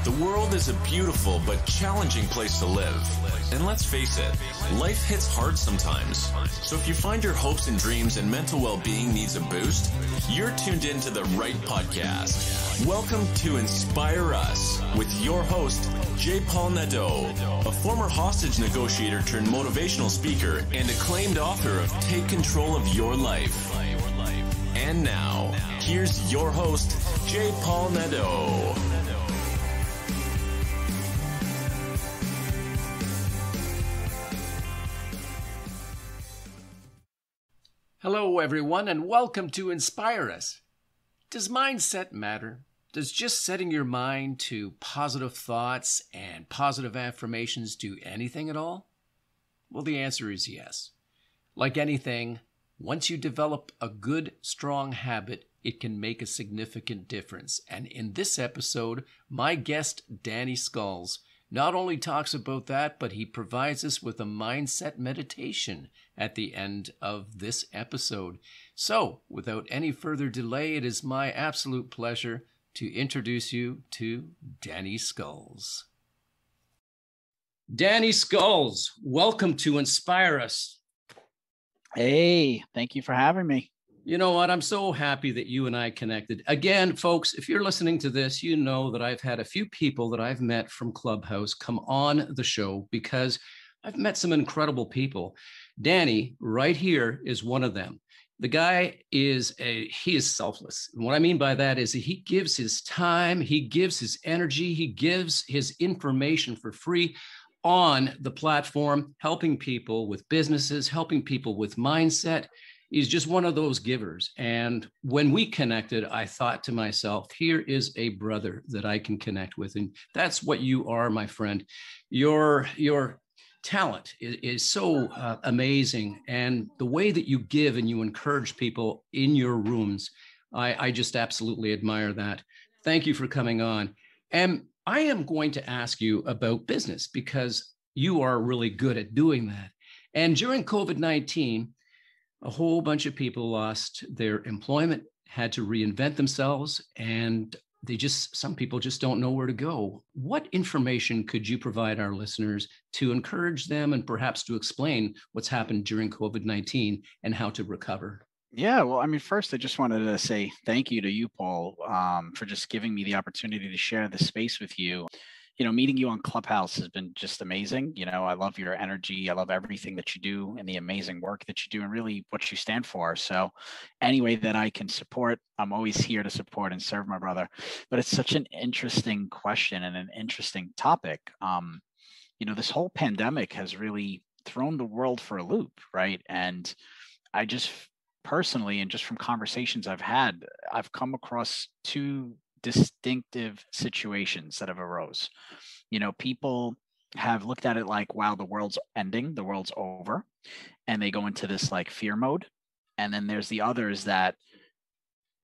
The world is a beautiful but challenging place to live. And let's face it, life hits hard sometimes. So if you find your hopes and dreams and mental well-being needs a boost, you're tuned into the right podcast. Welcome to Inspire Us with your host, J. Paul Nadeau, a former hostage negotiator turned motivational speaker and acclaimed author of Take Control of Your Life. And now, here's your host, J. Paul Nadeau. Hello, everyone, and welcome to Inspire Us. Does mindset matter? Does just setting your mind to positive thoughts and positive affirmations do anything at all? Well, the answer is yes. Like anything, once you develop a good, strong habit, it can make a significant difference. And in this episode, my guest, Danny Sculls, not only talks about that, but he provides us with a mindset meditation at the end of this episode. So, without any further delay, it is my absolute pleasure to introduce you to Danny Sculls. Danny Sculls, welcome to Inspire Us. Hey, thank you for having me. You know what? I'm so happy that you and I connected. Again, folks, if you're listening to this, you know that I've had a few people that I've met from Clubhouse come on the show because I've met some incredible people. Danny, right here, is one of them. The guy he is selfless. And what I mean by that is he gives his time, he gives his energy, he gives his information for free on the platform, helping people with businesses, helping people with mindset. He's just one of those givers. And when we connected, I thought to myself, here is a brother that I can connect with. And that's what you are, my friend. Your talent is so amazing. And the way that you give and you encourage people in your rooms, I just absolutely admire that. Thank you for coming on. And I am going to ask you about business because you are really good at doing that. And during COVID-19, a whole bunch of people lost their employment, had to reinvent themselves, and some people just don't know where to go. What information could you provide our listeners to encourage them and perhaps to explain what's happened during COVID-19 and how to recover? Yeah, well, I mean, first, I just wanted to say thank you to you, Paul, for just giving me the opportunity to share this space with you. You know, meeting you on Clubhouse has been just amazing. You know, I love your energy. I love everything that you do and the amazing work that you do and really what you stand for. So any way that I can support, I'm always here to support and serve my brother. But it's such an interesting question and an interesting topic. You know, this whole pandemic has really thrown the world for a loop, right? And I just personally, and just from conversations I've had, I've come across two distinctive situations that have arose. You know, people have looked at it like, wow, the world's ending, the world's over, and they go into this like fear mode. And then there's the others that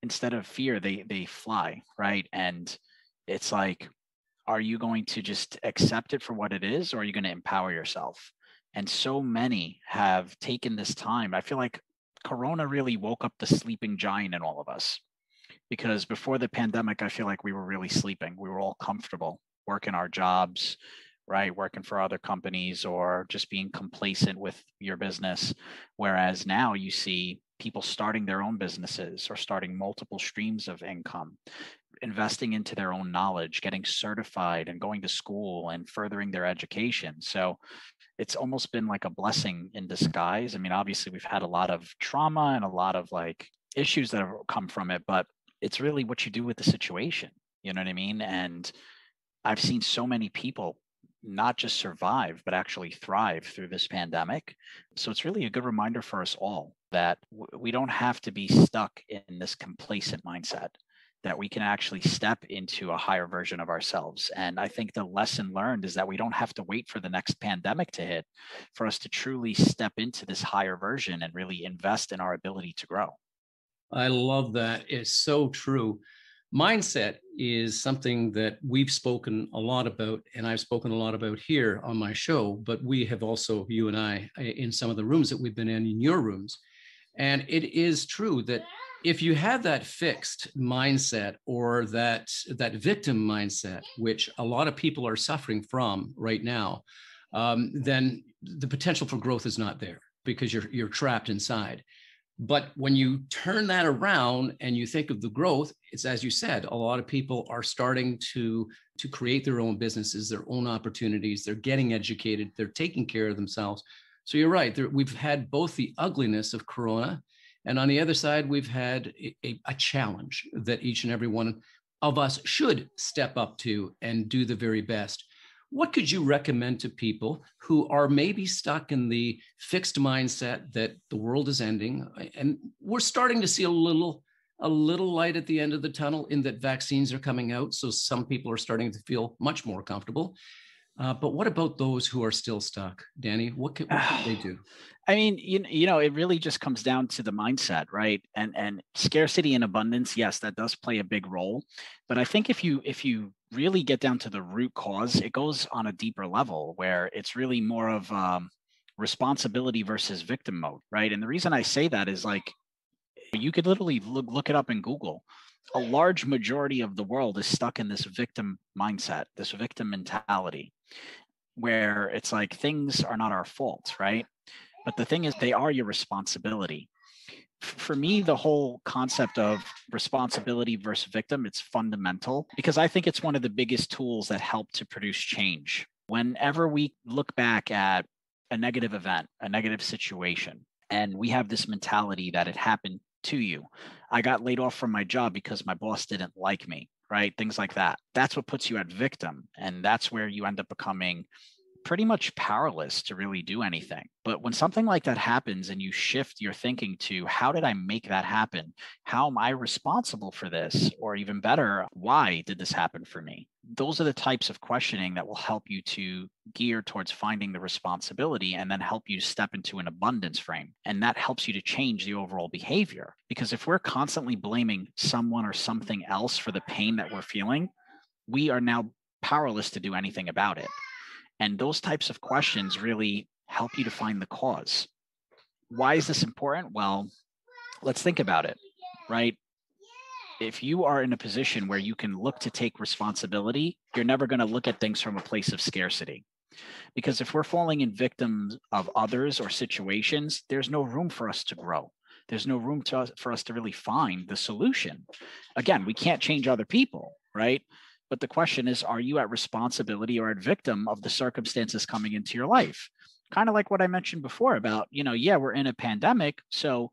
instead of fear, they fly, right? And it's like, are you going to just accept it for what it is, or are you going to empower yourself? And so many have taken this time. I feel like Corona really woke up the sleeping giant in all of us, because before the pandemic, I feel like we were really sleeping. We were all comfortable working our jobs, right? Working for other companies or just being complacent with your business. Whereas now you see people starting their own businesses or starting multiple streams of income, investing into their own knowledge, getting certified and going to school and furthering their education. So it's almost been like a blessing in disguise. I mean, obviously we've had a lot of trauma and a lot of like issues that have come from it, but it's really what you do with the situation. You know what I mean? And I've seen so many people not just survive, but actually thrive through this pandemic. So it's really a good reminder for us all that we don't have to be stuck in this complacent mindset, that we can actually step into a higher version of ourselves. And I think the lesson learned is that we don't have to wait for the next pandemic to hit for us to truly step into this higher version and really invest in our ability to grow. I love that. It's so true. Mindset is something that we've spoken a lot about, and I've spoken a lot about here on my show, but we have also, you and I, in some of the rooms that we've been in your rooms. And it is true that if you have that fixed mindset or that victim mindset, which a lot of people are suffering from right now, then the potential for growth is not there because you're trapped inside. But when you turn that around and you think of the growth, it's, as you said, a lot of people are starting to create their own businesses, their own opportunities. They're getting educated. They're taking care of themselves. So you're right. We've had both the ugliness of Corona, and on the other side, we've had a challenge that each and every one of us should step up to and do the very best. What could you recommend to people who are maybe stuck in the fixed mindset that the world is ending, and we're starting to see a little light at the end of the tunnel in that vaccines are coming out, so some people are starting to feel much more comfortable. But what about those who are still stuck, Danny? What can they do? I mean, you know, it really just comes down to the mindset, right? And scarcity and abundance, yes, that does play a big role. But I think if you really get down to the root cause, it goes on a deeper level where it's really more of responsibility versus victim mode, right? And the reason I say that is, like, you could literally look it up in Google. A large majority of the world is stuck in this victim mindset, this victim mentality, where it's like things are not our fault, right? But the thing is, they are your responsibility. For me, the whole concept of responsibility versus victim, it's fundamental because I think it's one of the biggest tools that help to produce change. Whenever we look back at a negative event, a negative situation, and we have this mentality that it happened to you. I got laid off from my job because my boss didn't like me, right? Things like that. That's what puts you at victim. And that's where you end up becoming pretty much powerless to really do anything. But when something like that happens and you shift your thinking to, how did I make that happen? How am I responsible for this? Or even better, why did this happen for me? Those are the types of questioning that will help you to gear towards finding the responsibility and then help you step into an abundance frame. And that helps you to change the overall behavior. Because if we're constantly blaming someone or something else for the pain that we're feeling, we are now powerless to do anything about it. And those types of questions really help you to find the cause. Why is this important? Well, let's think about it, right? If you are in a position where you can look to take responsibility, you're never going to look at things from a place of scarcity. Because if we're falling in victims of others or situations, there's no room for us to grow. There's no room for us to really find the solution. Again, we can't change other people, right? But the question is, are you at responsibility or at victim of the circumstances coming into your life? Kind of like what I mentioned before about, yeah, we're in a pandemic. So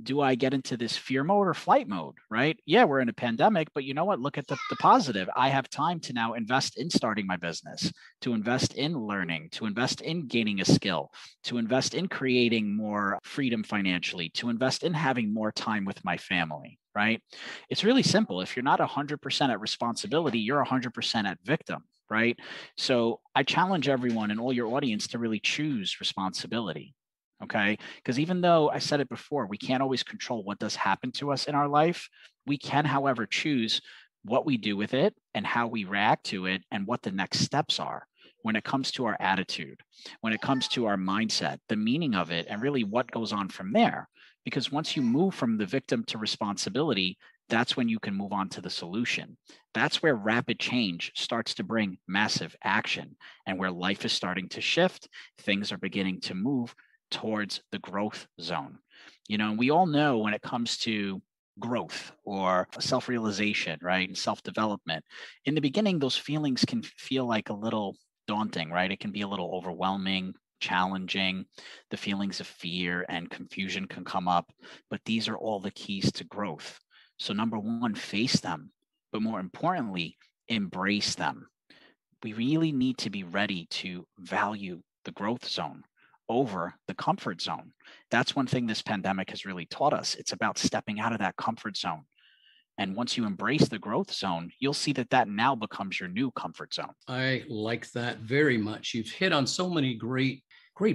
do I get into this fear mode or flight mode, right? Yeah, we're in a pandemic, but you know what? Look at the positive. I have time to now invest in starting my business, to invest in learning, to invest in gaining a skill, to invest in creating more freedom financially, to invest in having more time with my family, right? It's really simple. If you're not 100% at responsibility, you're 100% at victim, right? So I challenge everyone and all your audience to really choose responsibility. Okay. Because even though I said it before, we can't always control what does happen to us in our life. We can, however, choose what we do with it and how we react to it and what the next steps are when it comes to our attitude, when it comes to our mindset, the meaning of it, and really what goes on from there. Because once you move from the victim to responsibility, that's when you can move on to the solution. That's where rapid change starts to bring massive action and where life is starting to shift. Things are beginning to move towards the growth zone. We all know when it comes to growth or self-realization, right? And self-development, in the beginning, those feelings can feel like a little daunting, right? It can be a little overwhelming, challenging. The feelings of fear and confusion can come up, but these are all the keys to growth. So number one, face them, but more importantly, embrace them. We really need to be ready to value the growth zone over the comfort zone. That's one thing this pandemic has really taught us. It's about stepping out of that comfort zone. And once you embrace the growth zone, you'll see that now becomes your new comfort zone. I like that very much. You've hit on so many great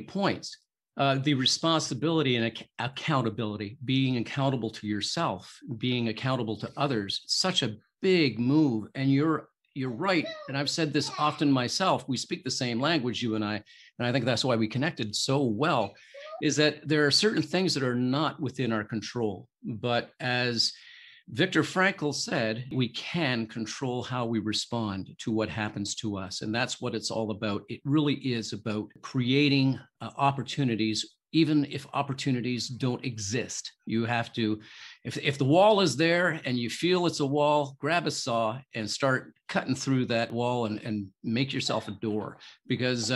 points. The responsibility and accountability, being accountable to yourself, being accountable to others, such a big move. And you're right. And I've said this often myself. We speak the same language, you and I think that's why we connected so well. is that there are certain things that are not within our control. But as Viktor Frankl said, we can control how we respond to what happens to us. And that's what it's all about. It really is about creating opportunities, even if opportunities don't exist. You have to, if the wall is there and you feel it's a wall, grab a saw and start cutting through that wall and make yourself a door, because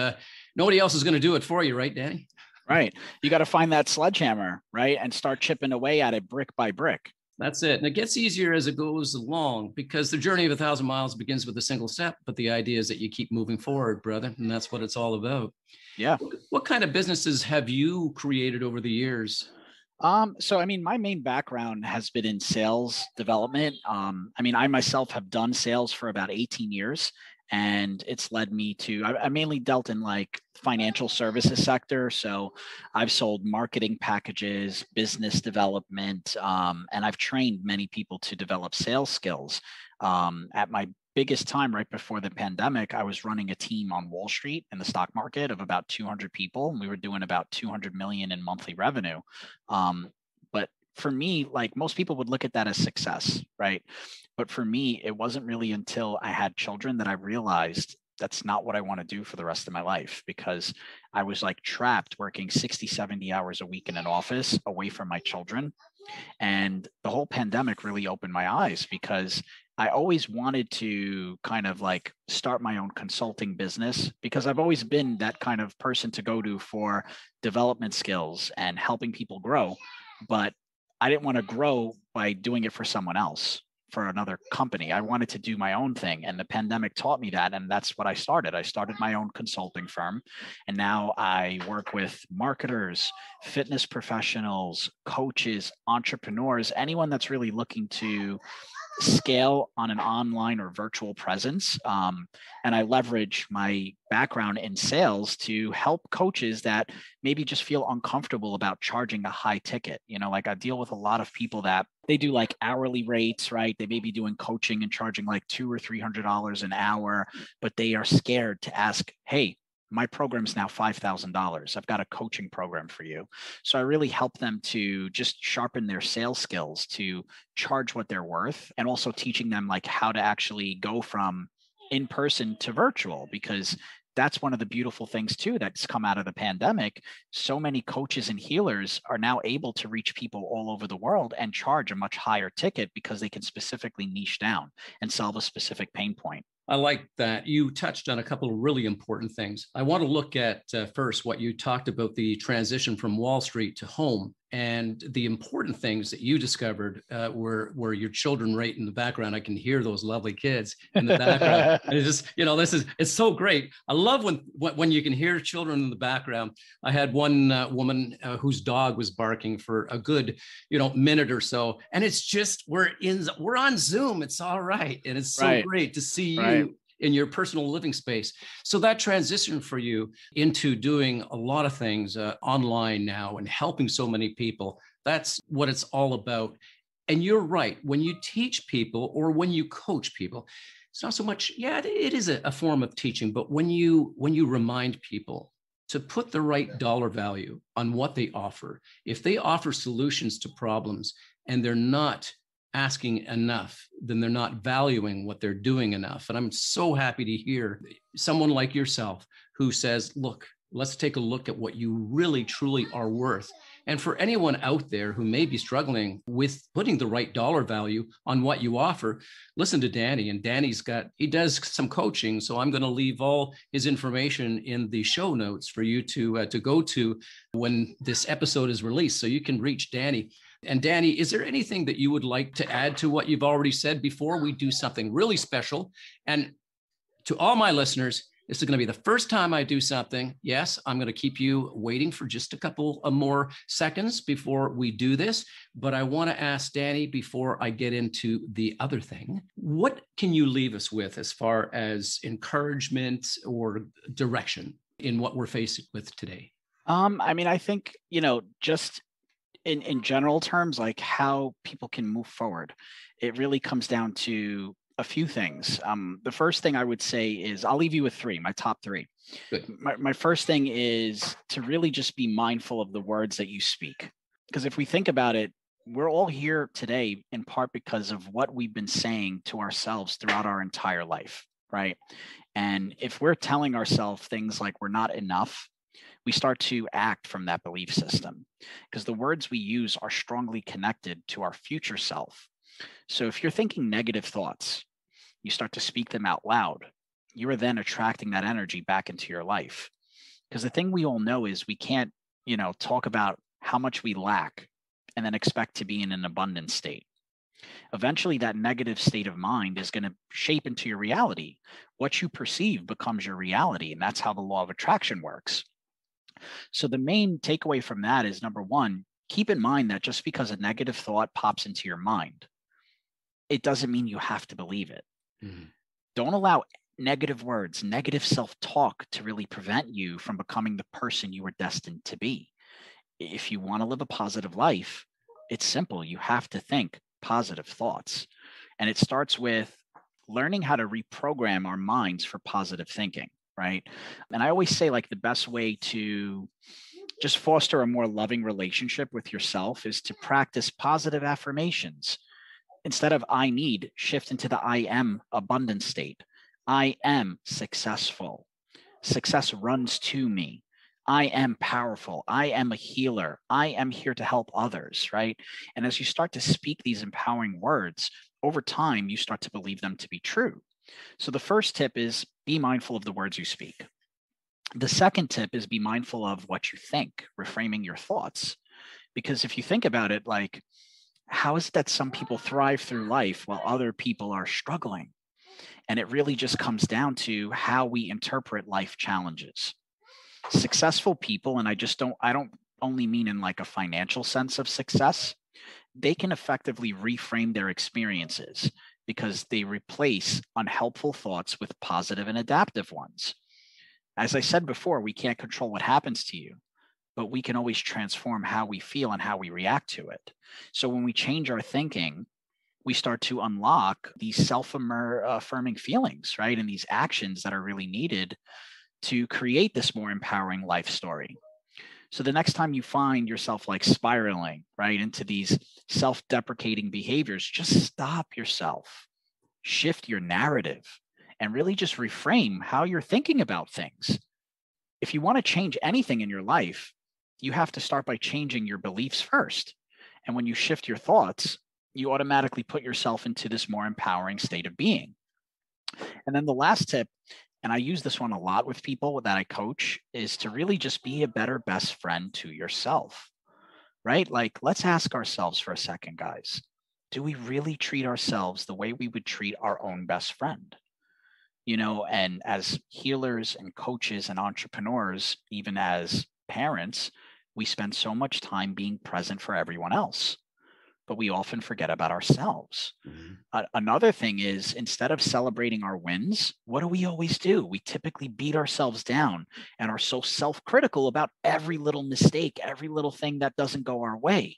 nobody else is going to do it for you, right, Danny? Right. You got to find that sledgehammer, right? And start chipping away at it brick by brick. That's it. And it gets easier as it goes along, because the journey of 1,000 miles begins with a single step. But the idea is that you keep moving forward, brother. And that's what it's all about. Yeah. What kind of businesses have you created over the years? So, I mean, my main background has been in sales development. I mean, I myself have done sales for about 18 years. And it's led me to, I mainly dealt in like financial services sector. So I've sold marketing packages, business development, and I've trained many people to develop sales skills. At my biggest time right before the pandemic, I was running a team on Wall Street in the stock market of about 200 people. And we were doing about 200 million in monthly revenue. But for me, like most people would look at that as success, right? But for me, it wasn't really until I had children that I realized that's not what I want to do for the rest of my life, because I was like trapped working 60, 70 hours a week in an office away from my children. And the whole pandemic really opened my eyes, because I always wanted to kind of like start my own consulting business, because I've always been that kind of person to go to for development skills and helping people grow. But I didn't want to grow by doing it for someone else, for another company. I wanted to do my own thing. And the pandemic taught me that. And that's what I started. I started my own consulting firm. And now I work with marketers, fitness professionals, coaches, entrepreneurs, anyone that's really looking to scale on an online or virtual presence. And I leverage my background in sales to help coaches that maybe just feel uncomfortable about charging a high ticket. You know, like I deal with a lot of people that they do like hourly rates, right? They may be doing coaching and charging like $200 or $300 an hour, but they are scared to ask, hey, my program's now $5,000. I've got a coaching program for you. So I really help them to just sharpen their sales skills to charge what they're worth, and also teaching them like how to actually go from in person to virtual, because that's one of the beautiful things too that's come out of the pandemic. So many coaches and healers are now able to reach people all over the world and charge a much higher ticket, because they can specifically niche down and solve a specific pain point. I like that. You touched on a couple of really important things. I want to look at first what you talked about, the transition from Wall Street to home, and the important things that you discovered were your children right in the background. I can hear those lovely kids in the background. And it's just, you know, it's so great. I love when you can hear children in the background. I had one woman whose dog was barking for a good, minute or so. And it's just, we're on Zoom. It's all right. And it's so great to see you in your personal living space. So that transition for you into doing a lot of things online now and helping so many people, that's what it's all about. And you're right. When you teach people or when you coach people, it's not so much, it is a form of teaching, but when you remind people to put the right dollar value on what they offer, if they offer solutions to problems and they're not asking enough, then they're not valuing what they're doing enough. And I'm so happy to hear someone like yourself who says, look, let's take a look at what you really, truly are worth. And for anyone out there who may be struggling with putting the right dollar value on what you offer, listen to Danny. And he does some coaching. So I'm going to leave all his information in the show notes for you to go to when this episode is released, so you can reach Danny. And Danny, is there anything that you would like to add to what you've already said before we do something really special? And to all my listeners, this is going to be the first time I do something. Yes, I'm going to keep you waiting for just a couple of more seconds before we do this. But I want to ask Danny, before I get into the other thing, what can you leave us with as far as encouragement or direction in what we're faced with today? I think, just in general terms, like how people can move forward. It really comes down to A few things. The first thing I would say is I'll leave you with three, my top three. Good. My first thing is to really just be mindful of the words that you speak. Because if we think about it, we're all here today in part because of what we've been saying to ourselves throughout our entire life, right? And if we're telling ourselves things like we're not enough, we start to act from that belief system because the words we use are strongly connected to our future self. So if you're thinking negative thoughts, you start to speak them out loud. You are then attracting that energy back into your life. Because the thing we all know is we can't, talk about how much we lack and then expect to be in an abundant state. Eventually, that negative state of mind is going to shape into your reality. What you perceive becomes your reality, and that's how the law of attraction works. So the main takeaway from that is, number one, keep in mind that just because a negative thought pops into your mind, it doesn't mean you have to believe it. Mm-hmm. Don't allow negative words, negative self-talk to really prevent you from becoming the person you were destined to be. If you want to live a positive life, it's simple. You have to think positive thoughts. And it starts with learning how to reprogram our minds for positive thinking, right? And I always say, like, the best way to just foster a more loving relationship with yourself is to practice positive affirmations. Instead of I need, shift into the I am abundant state. I am successful. Success runs to me. I am powerful. I am a healer. I am here to help others, right? And as you start to speak these empowering words, over time, you start to believe them to be true. So the first tip is be mindful of the words you speak. The second tip is be mindful of what you think, reframing your thoughts. Because if you think about it, like, how is it that some people thrive through life while other people are struggling? And it really just comes down to how we interpret life challenges. Successful people, and I don't only mean in like a financial sense of success, they can effectively reframe their experiences because they replace unhelpful thoughts with positive and adaptive ones. As I said before, we can't control what happens to you, but we can always transform how we feel and how we react to it. So when we change our thinking, we start to unlock these self-affirming feelings, right? And these actions that are really needed to create this more empowering life story. So the next time you find yourself like spiraling, right, into these self-deprecating behaviors, just stop yourself, shift your narrative, and really just reframe how you're thinking about things. If you want to change anything in your life, you have to start by changing your beliefs first. And when you shift your thoughts, you automatically put yourself into this more empowering state of being. And then the last tip, and I use this one a lot with people that I coach, is to really just be a better best friend to yourself, right? Like, let's ask ourselves for a second, guys, do we really treat ourselves the way we would treat our own best friend? And as healers and coaches and entrepreneurs, even as parents, we spend so much time being present for everyone else, but we often forget about ourselves. Mm-hmm. Another thing is, instead of celebrating our wins, what do we always do? We typically beat ourselves down and are so self-critical about every little mistake, every little thing that doesn't go our way.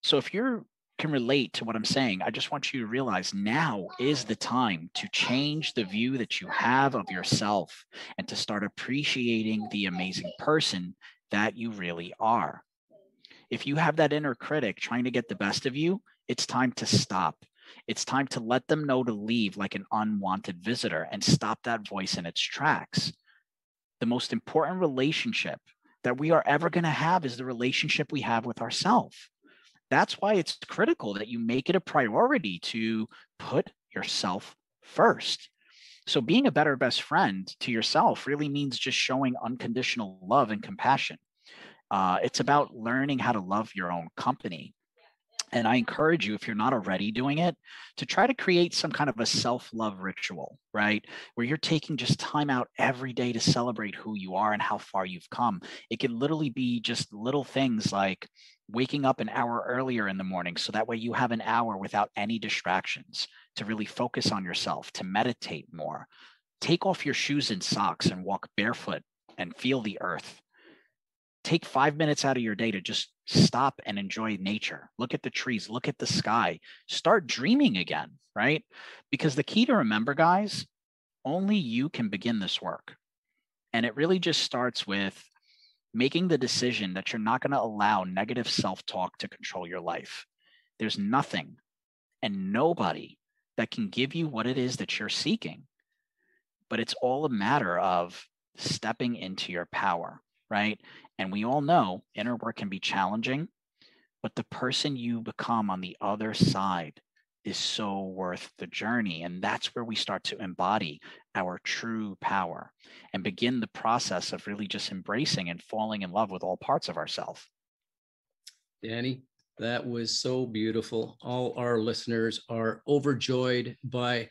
So if you can relate to what I'm saying, I just want you to realize now is the time to change the view that you have of yourself and to start appreciating the amazing person that you really are. If you have that inner critic trying to get the best of you, it's time to stop. It's time to let them know to leave like an unwanted visitor and stop that voice in its tracks. The most important relationship that we are ever going to have is the relationship we have with ourselves. That's why it's critical that you make it a priority to put yourself first. So being a better best friend to yourself really means just showing unconditional love and compassion. It's about learning how to love your own company. And I encourage you, if you're not already doing it, to try to create some kind of a self-love ritual, right? Where you're taking just time out every day to celebrate who you are and how far you've come. It can literally be just little things like waking up an hour earlier in the morning, so that way you have an hour without any distractions to really focus on yourself, to meditate more. Take off your shoes and socks and walk barefoot and feel the earth. Take 5 minutes out of your day to just stop and enjoy nature. Look at the trees, look at the sky, start dreaming again, right? Because the key to remember, guys, only you can begin this work. And it really just starts with making the decision that you're not going to allow negative self-talk to control your life. There's nothing and nobody that can give you what it is that you're seeking. But it's all a matter of stepping into your power, right? And we all know inner work can be challenging, but the person you become on the other side is so worth the journey. And that's where we start to embody our true power and begin the process of really just embracing and falling in love with all parts of ourselves. Danny, that was so beautiful. All our listeners are overjoyed by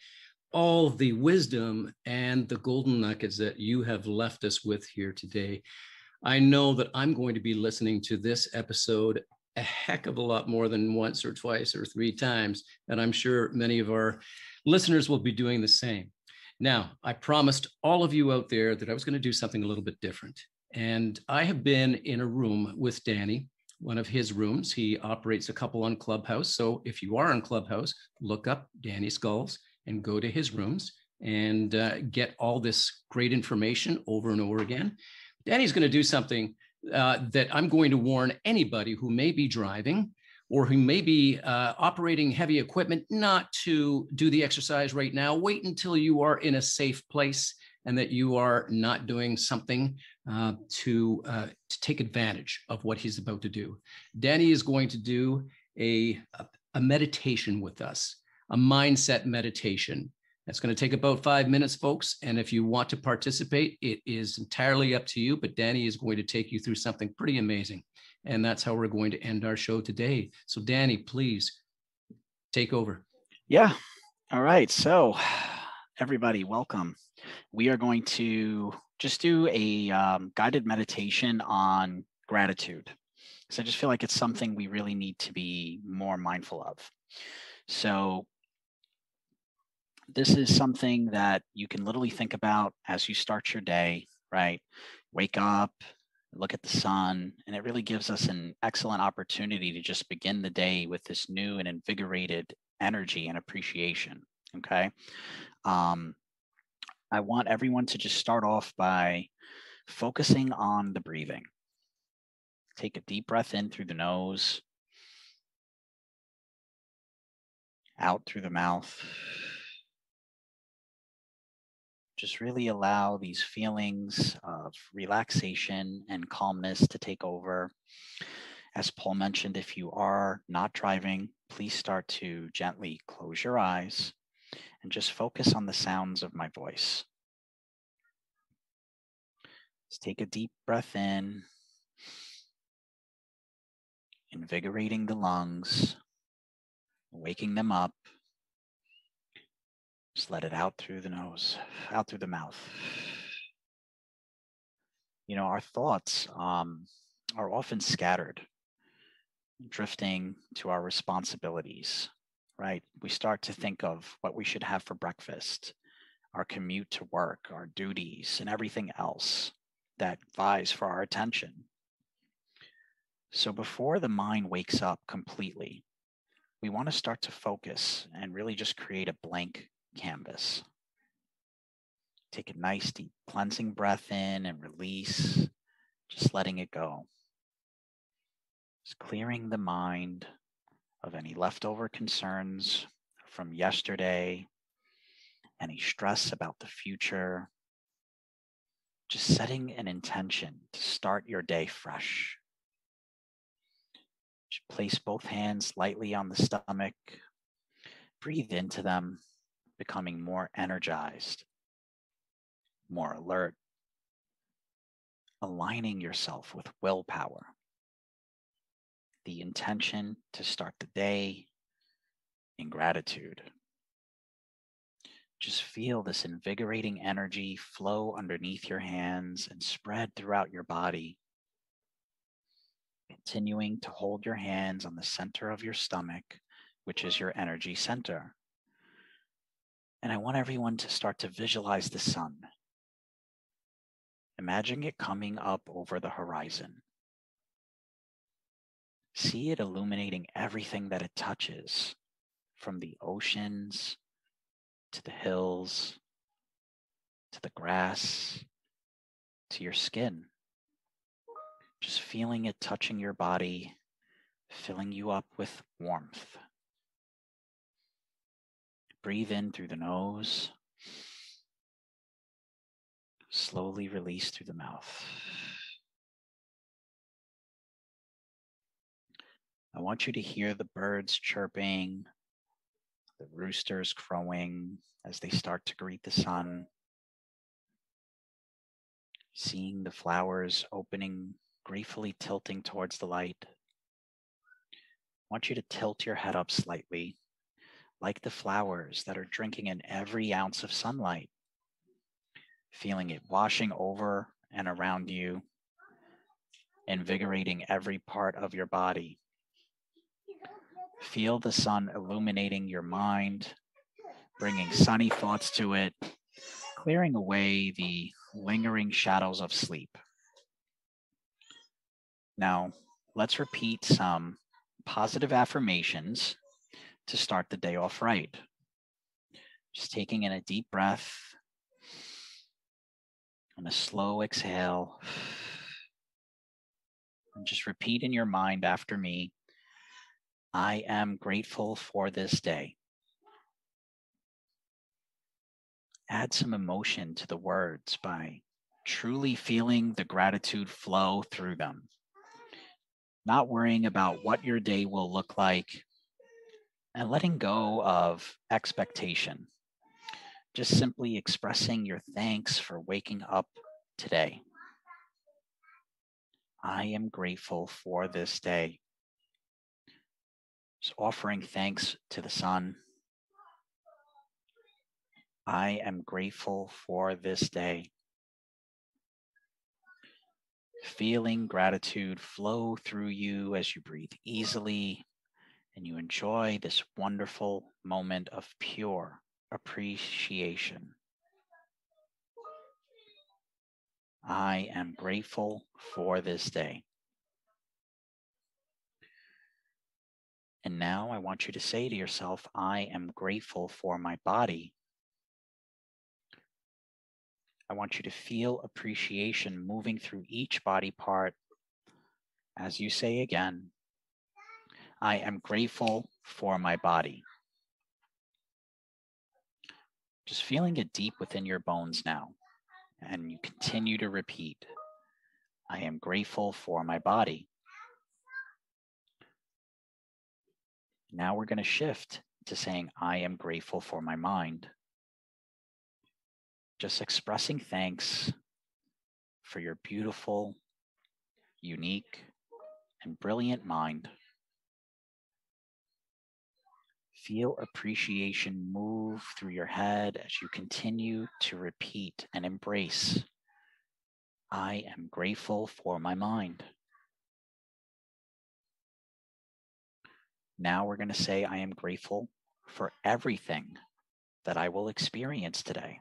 all the wisdom and the golden nuggets that you have left us with here today. I know that I'm going to be listening to this episode a heck of a lot more than once or twice or 3 times, and I'm sure many of our listeners will be doing the same. Now, I promised all of you out there that I was going to do something a little bit different, and I have been in a room with Danny, one of his rooms. He operates a couple on Clubhouse, so if you are on Clubhouse, look up Danny Sculls and go to his rooms and get all this great information over and over again. Danny's going to do something that I'm going to warn anybody who may be driving or who may be operating heavy equipment not to do the exercise right now. Wait until you are in a safe place and that you are not doing something to take advantage of what he's about to do. Danny is going to do a meditation with us, a mindset meditation. That's going to take about 5 minutes, folks. And if you want to participate, it is entirely up to you. But Danny is going to take you through something pretty amazing. And that's how we're going to end our show today. So Danny, please take over. Yeah. All right. So everybody, welcome. We are going to just do a guided meditation on gratitude. So I just feel like it's something we really need to be more mindful of. So this is something that you can literally think about as you start your day, right? Wake up, look at the sun, and it really gives us an excellent opportunity to just begin the day with this new and invigorated energy and appreciation, okay? I want everyone to just start off by focusing on the breathing. Take a deep breath in through the nose, out through the mouth. Just really allow these feelings of relaxation and calmness to take over. As Paul mentioned, if you are not driving, please start to gently close your eyes and just focus on the sounds of my voice. Just take a deep breath in, invigorating the lungs, waking them up. Just let it out through the nose, out through the mouth. You know, our thoughts are often scattered, drifting to our responsibilities, right? We start to think of what we should have for breakfast, our commute to work, our duties, and everything else that vies for our attention. So before the mind wakes up completely, we want to start to focus and really just create a blank canvas. Take a nice deep cleansing breath in and release, just letting it go. Just clearing the mind of any leftover concerns from yesterday, any stress about the future. Just setting an intention to start your day fresh. Just place both hands lightly on the stomach. Breathe into them, becoming more energized, more alert, aligning yourself with willpower. The intention to start the day in gratitude. Just feel this invigorating energy flow underneath your hands and spread throughout your body. Continuing to hold your hands on the center of your stomach, which is your energy center. And I want everyone to start to visualize the sun. Imagine it coming up over the horizon, See it illuminating everything that it touches, from the oceans to the hills, to the grass, to your skin. Just feeling it touching your body, filling you up with warmth. Breathe in through the nose. Slowly release through the mouth. I want you to hear the birds chirping, the roosters crowing as they start to greet the sun. Seeing the flowers opening, gratefully tilting towards the light. I want you to tilt your head up slightly, like the flowers that are drinking in every ounce of sunlight, feeling it washing over and around you, invigorating every part of your body. Feel the sun illuminating your mind, bringing sunny thoughts to it, clearing away the lingering shadows of sleep. Now, let's repeat some positive affirmations to start the day off right. Just taking in a deep breath and a slow exhale. And just repeat in your mind after me, I am grateful for this day. Add some emotion to the words by truly feeling the gratitude flow through them. Not worrying about what your day will look like and letting go of expectation. Just simply expressing your thanks for waking up today. I am grateful for this day. Just offering thanks to the sun. I am grateful for this day. Feeling gratitude flow through you as you breathe easily and you enjoy this wonderful moment of pure appreciation. I am grateful for this day. And now I want you to say to yourself, I am grateful for my body. I want you to feel appreciation moving through each body part as you say again, I am grateful for my body. Just feeling it deep within your bones now. And you continue to repeat, I am grateful for my body. Now we're going to shift to saying, I am grateful for my mind. Just expressing thanks for your beautiful, unique, and brilliant mind. Feel appreciation move through your head as you continue to repeat and embrace, I am grateful for my mind. Now we're going to say, I am grateful for everything that I will experience today.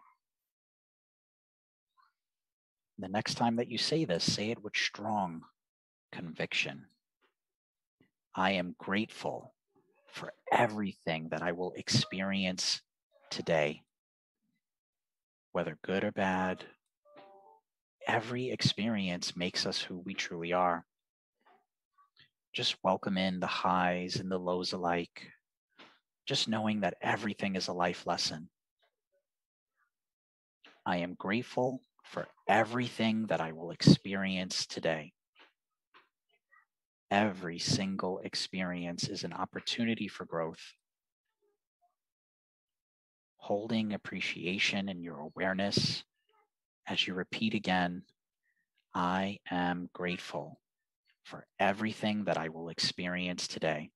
The next time that you say this, say it with strong conviction. I am grateful for everything that I will experience today, whether good or bad. Every experience makes us who we truly are. Just welcome in the highs and the lows alike, just knowing that everything is a life lesson. I am grateful for everything that I will experience today. Every single experience is an opportunity for growth. Holding appreciation in your awareness as you repeat again, I am grateful for everything that I will experience today.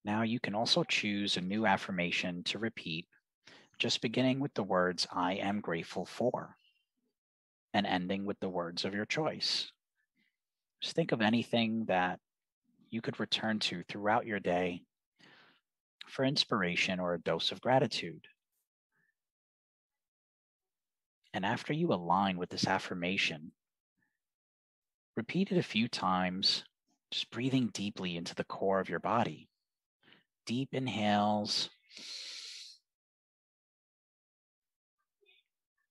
Now you can also choose a new affirmation to repeat, just beginning with the words, I am grateful for, and ending with the words of your choice. Just think of anything that you could return to throughout your day for inspiration or a dose of gratitude. And after you align with this affirmation, Repeat it a few times, just breathing deeply into the core of your body. Deep inhales,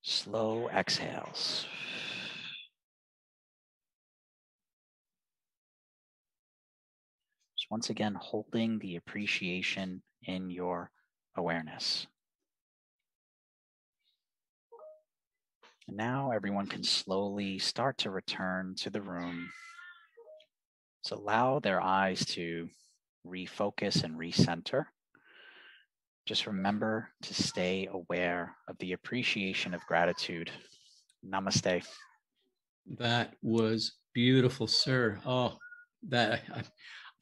slow exhales. Just once again, holding the appreciation in your awareness. And now everyone can slowly start to return to the room. So allow their eyes to refocus and recenter. Just remember to stay aware of the appreciation of gratitude. Namaste. That was beautiful, sir. Oh, that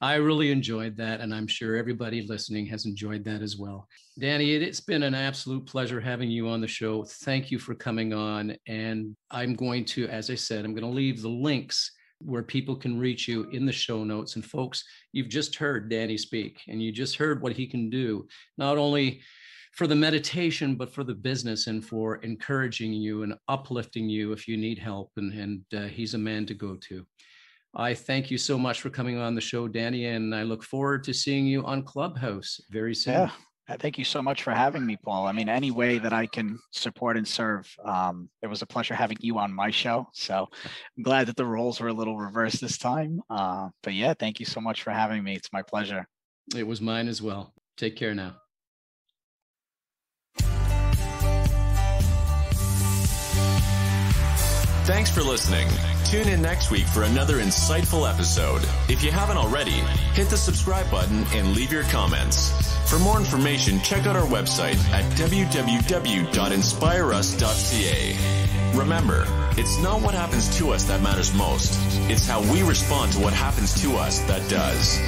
I really enjoyed that, and I'm sure everybody listening has enjoyed that as well. Danny, it's been an absolute pleasure having you on the show. Thank you for coming on. And I'm going to, as I said, I'm going to leave the links where people can reach you in the show notes. And folks, you've just heard Danny speak, and you just heard what he can do, not only for the meditation, but for the business and for encouraging you and uplifting you if you need help. And he's a man to go to. I thank you so much for coming on the show, Danny, and I look forward to seeing you on Clubhouse very soon. Yeah, thank you so much for having me, Paul. I mean, any way that I can support and serve, it was a pleasure having you on my show. So I'm glad that the roles were a little reversed this time. But yeah, thank you so much for having me. It's my pleasure. It was mine as well. Take care now. Thanks for listening. Tune in next week for another insightful episode. If you haven't already, hit the subscribe button and leave your comments. For more information, check out our website at www.inspireus.ca. Remember, it's not what happens to us that matters most. It's how we respond to what happens to us that does.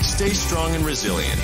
Stay strong and resilient.